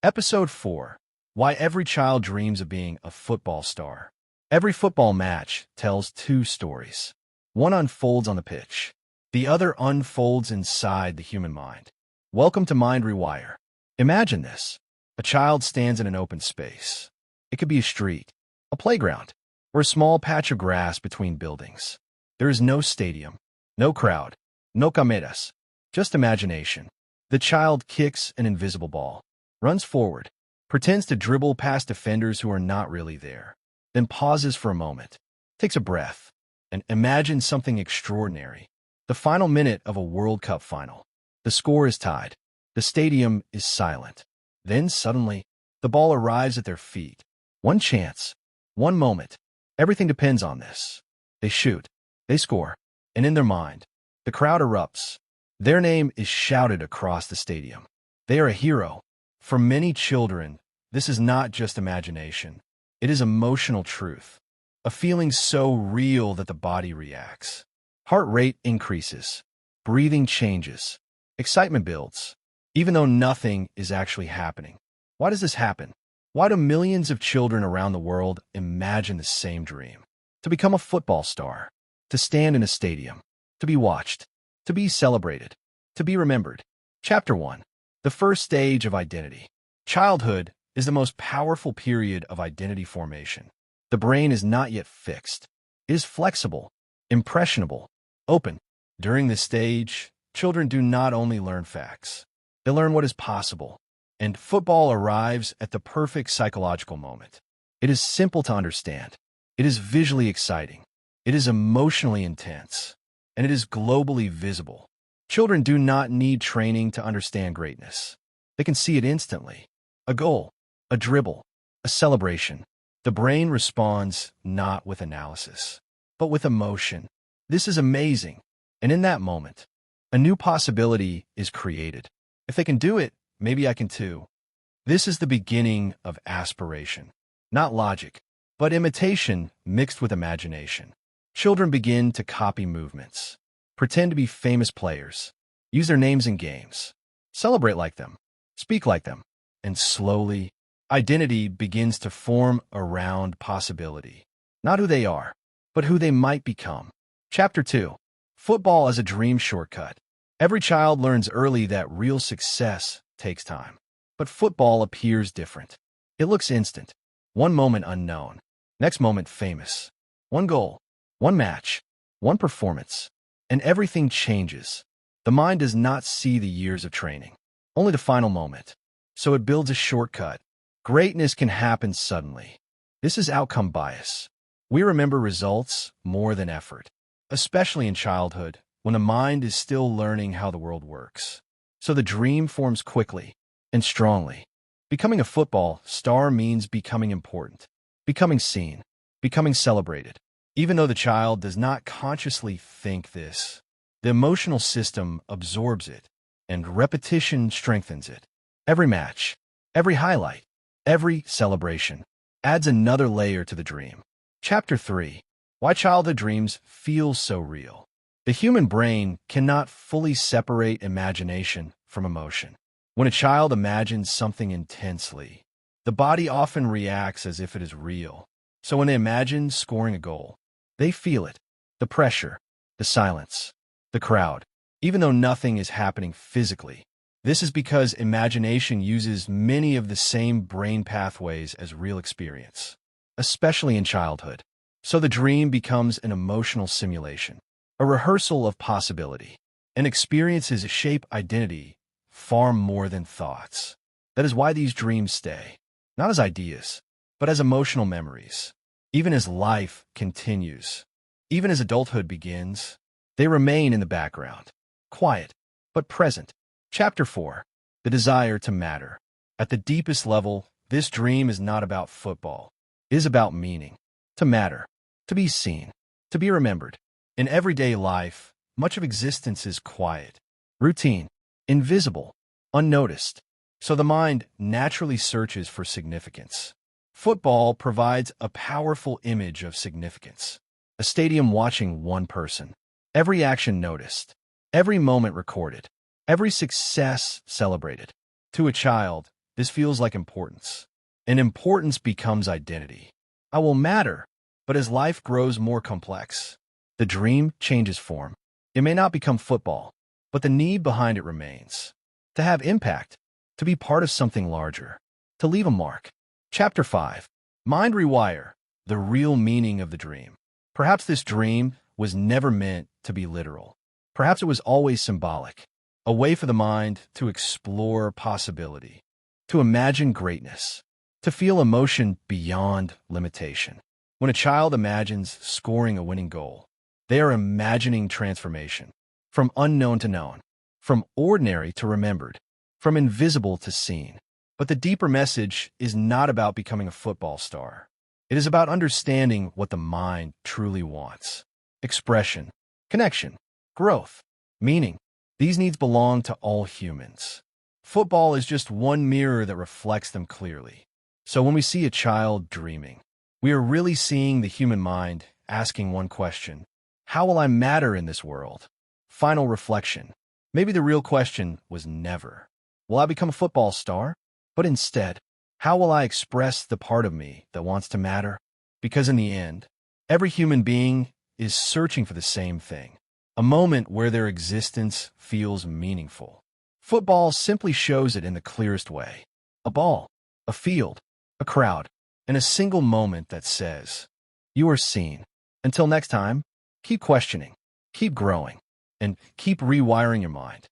Episode 4. Why Every Child Dreams of Being a Football Star. Every football match tells two stories. One unfolds on the pitch. The other unfolds inside the human mind. Welcome to Mind Rewire. Imagine this. A child stands in an open space. It could be a street, a playground, or a small patch of grass between buildings. There is no stadium, no crowd, no cameras, just imagination. The child kicks an invisible ball, runs forward, pretends to dribble past defenders who are not really there, then pauses for a moment, takes a breath, and imagines something extraordinary. The final minute of a World Cup final. The score is tied. The stadium is silent. Then suddenly, the ball arrives at their feet. One chance, one moment. Everything depends on this. They shoot, they score, and in their mind, the crowd erupts. Their name is shouted across the stadium. They are a hero. For many children, this is not just imagination. It is emotional truth, a feeling so real that the body reacts. Heart rate increases, breathing changes, excitement builds, even though nothing is actually happening. Why does this happen? Why do millions of children around the world imagine the same dream? To become a football star, to stand in a stadium, to be watched, to be celebrated, to be remembered. Chapter 1. The first stage of identity. Childhood is the most powerful period of identity formation. The brain is not yet fixed. It is flexible, impressionable, open. During this stage, children do not only learn facts, they learn what is possible. And football arrives at the perfect psychological moment. It is simple to understand. It is visually exciting. It is emotionally intense. And it is globally visible. Children do not need training to understand greatness. They can see it instantly. A goal, a dribble, a celebration. The brain responds not with analysis, but with emotion. This is amazing. And in that moment, a new possibility is created. If they can do it, maybe I can too. This is the beginning of aspiration. Not logic, but imitation mixed with imagination. Children begin to copy movements, pretend to be famous players, use their names in games, celebrate like them, speak like them, and slowly, identity begins to form around possibility. Not who they are, but who they might become. Chapter 2. Football as a dream shortcut. Every child learns early that real success takes time. But football appears different. It looks instant. One moment unknown. Next moment famous. One goal. One match. One performance. And everything changes. The mind does not see the years of training, only the final moment. So it builds a shortcut. Greatness can happen suddenly. This is outcome bias. We remember results more than effort, especially in childhood, when the mind is still learning how the world works. So the dream forms quickly and strongly. Becoming a football star means becoming important, becoming seen, becoming celebrated. Even though the child does not consciously think this, the emotional system absorbs it, and repetition strengthens it. Every match, every highlight, every celebration adds another layer to the dream. Chapter 3. Why Childhood Dreams Feel So Real. The human brain cannot fully separate imagination from emotion. When a child imagines something intensely, the body often reacts as if it is real. So when they imagine scoring a goal, they feel it, the pressure, the silence, the crowd, even though nothing is happening physically. This is because imagination uses many of the same brain pathways as real experience, especially in childhood. So the dream becomes an emotional simulation, a rehearsal of possibility, and experiences shape identity far more than thoughts. That is why these dreams stay, not as ideas, but as emotional memories. Even as life continues, even as adulthood begins, they remain in the background, quiet, but present. Chapter 4. The Desire to Matter. At the deepest level, this dream is not about football. It is about meaning, to matter, to be seen, to be remembered. In everyday life, much of existence is quiet, routine, invisible, unnoticed. So the mind naturally searches for significance. Football provides a powerful image of significance. A stadium watching one person. Every action noticed. Every moment recorded. Every success celebrated. To a child, This feels like importance. And importance becomes identity. I will matter, but as life grows more complex, the dream changes form. It may not become football, but the need behind it remains. To have impact, to be part of something larger, to leave a mark. Chapter 5. Mind Rewire, the real meaning of the dream. Perhaps this dream was never meant to be literal. Perhaps it was always symbolic, a way for the mind to explore possibility, to imagine greatness, to feel emotion beyond limitation. When a child imagines scoring a winning goal, they are imagining transformation, from unknown to known, from ordinary to remembered, from invisible to seen. But the deeper message is not about becoming a football star. It is about understanding what the mind truly wants. Expression, connection, growth, meaning. These needs belong to all humans. Football is just one mirror that reflects them clearly. So when we see a child dreaming, we are really seeing the human mind asking one question: how will I matter in this world? Final reflection. Maybe the real question was never, will I become a football star? But instead, how will I express the part of me that wants to matter? Because in the end, every human being is searching for the same thing, a moment where their existence feels meaningful. Football simply shows it in the clearest way. A ball, a field, a crowd, and a single moment that says, you are seen. Until next time, keep questioning, keep growing, and keep rewiring your mind.